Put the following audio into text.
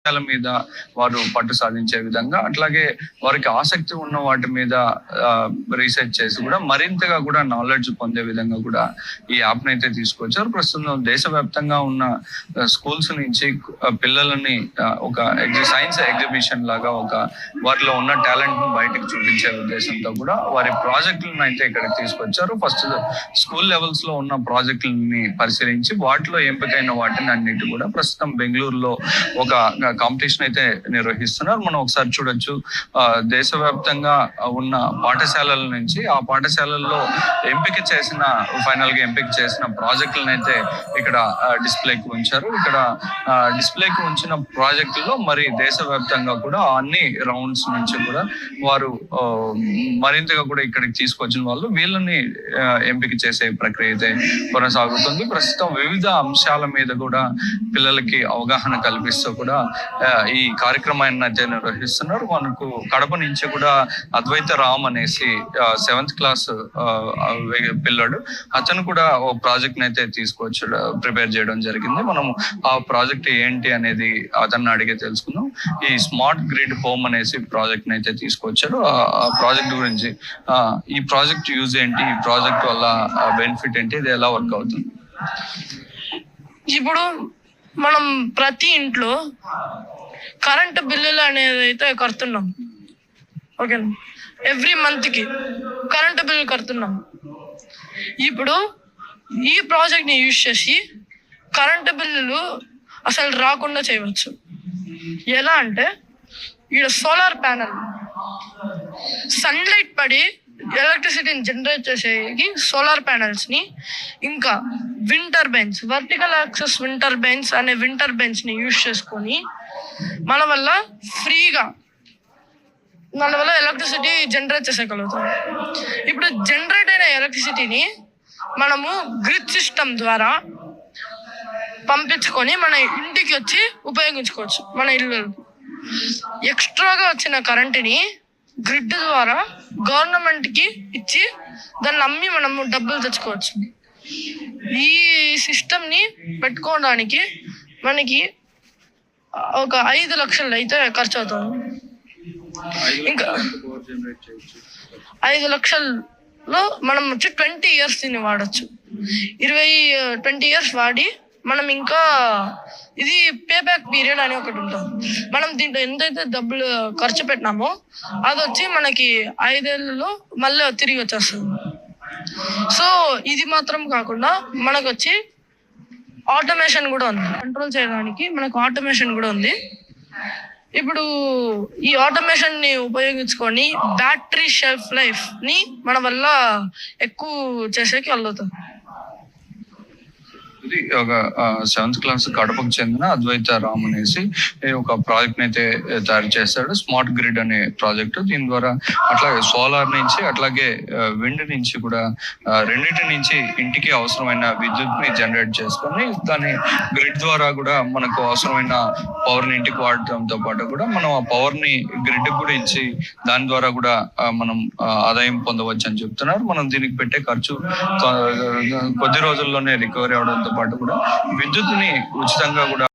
మీద వారు పట్టు సాధించే విధంగా, అట్లాగే వారికి ఆసక్తి ఉన్న వాటి మీద రీసెర్చ్ చేసి కూడా మరింతగా కూడా నాలెడ్జ్ పొందే విధంగా కూడా ఈ యాప్ నైతే తీసుకొచ్చారు. ప్రస్తుతం దేశవ్యాప్తంగా ఉన్న స్కూల్స్ నుంచి పిల్లలని ఒక సైన్స్ ఎగ్జిబిషన్ లాగా వారిలో ఉన్న టాలెంట్ ను బయటకు చూపించే ఉద్దేశంతో కూడా వారి ప్రాజెక్టులను అయితే ఇక్కడికి తీసుకొచ్చారు. ఫస్ట్ స్కూల్ లెవెల్స్ లో ఉన్న ప్రాజెక్టులని పరిశీలించి వాటిలో ఎంపికైన వాటిని అన్నిటి కూడా ప్రస్తుతం బెంగళూరులో ఒక కాంపిటీషన్ అయితే నిర్వహిస్తున్నారు. మనం ఒకసారి చూడొచ్చు, దేశవ్యాప్తంగా ఉన్న పాఠశాలల నుంచి ఆ పాఠశాలల్లో ఫైనల్ గా ఎంపిక చేసిన ప్రాజెక్టులను అయితే ఇక్కడ డిస్ప్లేకి ఉంచారు. ఇక్కడ డిస్ప్లేకి ఉంచిన ప్రాజెక్టుల్లో మరి దేశవ్యాప్తంగా కూడా అన్ని రౌండ్స్ నుంచి కూడా వారు మరింతగా కూడా ఇక్కడికి తీసుకొచ్చిన వాళ్ళు వీళ్ళని ఎంపిక చేసే ప్రక్రియ అయితే కొనసాగుతుంది. ప్రస్తుతం వివిధ అంశాల మీద కూడా పిల్లలకి అవగాహన కల్పిస్తూ కూడా ఈ కార్యక్రమాన్ని అయితే నిర్వహిస్తున్నారు. మనకు కడప నుంచి కూడా అద్వైత రామ్ అనేసి 7th క్లాస్ పిల్లడు, అతను కూడా ఓ ప్రాజెక్ట్ అయితే తీసుకొచ్చాడు, ప్రిపేర్ చేయడం జరిగింది. మనం ఆ ప్రాజెక్ట్ ఏంటి అనేది అతన్ని అడిగే తెలుసుకుందాం. ఈ స్మార్ట్ గ్రిడ్ హోమ్ అనేసి ప్రాజెక్ట్ అయితే తీసుకొచ్చాడు. ఆ ప్రాజెక్ట్ గురించి, ఈ ప్రాజెక్ట్ యూజ్ ఏంటి, ఈ ప్రాజెక్ట్ వల్ల బెనిఫిట్ ఏంటి, ఇది ఎలా వర్క్ అవుతుంది? ఇప్పుడు మనం ప్రతి ఇంట్లో కరెంటు బిల్లులు అనేది అయితే కడుతున్నాం. ఓకేనా, ఎవ్రీ మంత్కి కరెంటు బిల్లు కడుతున్నాం. ఇప్పుడు ఈ ప్రాజెక్ట్ని యూజ్ చేసి కరెంటు బిల్లులు అసలు రాకుండా చేయవచ్చు. ఎలా అంటే, ఇక్కడ సోలార్ ప్యానెల్ సన్లైట్ పడి ఎలక్ట్రిసిటీని జనరేట్ చేసేకి సోలార్ ప్యానెల్స్ ని, ఇంకా wind turbines, vertical access wind turbines అనే విండ్ టర్బైన్స్ ని యూజ్ చేసుకొని మన వల్ల ఎలక్ట్రిసిటీ జనరేట్ చేసేయగలుగుతాం. ఇప్పుడు జనరేట్ అయిన ఎలక్ట్రిసిటీని మనము గ్రిడ్ సిస్టమ్ ద్వారా పంపించుకొని మన ఇంటికి వచ్చి ఉపయోగించుకోవచ్చు. మన ఇల్లు ఎక్స్ట్రాగా వచ్చిన కరెంటుని గ్రిడ్ ద్వారా గవర్నమెంట్ కి ఇచ్చి దాన్ని అమ్మి మనము డబ్బులు తెచ్చుకోవచ్చు. ఈ సిస్టమ్ ని పెట్టుకోవడానికి మనకి ఒక 5 లక్షలు అయితే ఖర్చు అవుతుంది. ఇంకా 5 లక్షల్లో మనం వచ్చి 20 years దీన్ని వాడచ్చు. 20 years వాడి మనం ఇంకా ఇది పే బ్యాక్ పీరియడ్ అని ఒకటి ఉంటుంది. మనం దీంట్లో ఎంతైతే డబ్బులు ఖర్చు పెట్టినామో అది వచ్చి మనకి 5 ఏళ్లలో మళ్ళీ తిరిగి వచ్చేస్తుంది. సో ఇది మాత్రం కాకుండా మనకు వచ్చి ఆటోమేషన్ కూడా ఉంది. కంట్రోల్ చేయడానికి మనకు ఆటోమేషన్ కూడా ఉంది. ఇప్పుడు ఈ ఆటోమేషన్ ని ఉపయోగించుకొని బ్యాటరీ షెల్ఫ్ లైఫ్ ని మన వల్ల ఎక్కువ చేసేకి వెళ్తుంది. ఇది ఒక 7th క్లాస్ కడపకు చెందిన అద్వైత రామ్ అనేసి ఒక ప్రాజెక్ట్ అయితే తయారు చేశాడు, స్మార్ట్ గ్రిడ్ అనే ప్రాజెక్ట్. దీని ద్వారా అట్లాగే సోలార్ నుంచి అట్లాగే విండ్ నుంచి కూడా రెండింటి నుంచి ఇంటికి అవసరమైన విద్యుత్ ని జనరేట్ చేసుకొని దాని గ్రిడ్ ద్వారా కూడా మనకు అవసరమైన పవర్ ని ఇంటికి వాడటంతో పాటు కూడా మనం ఆ పవర్ ని గ్రిడ్ కూడా ఇచ్చి దాని ద్వారా కూడా మనం ఆదాయం పొందవచ్చు అని చెప్తున్నారు. మనం దీనికి పెట్టే ఖర్చు కొద్ది రోజుల్లోనే రికవరీ అవడంతో పాటు కూడా విద్యుత్ని ఉచితంగా కూడా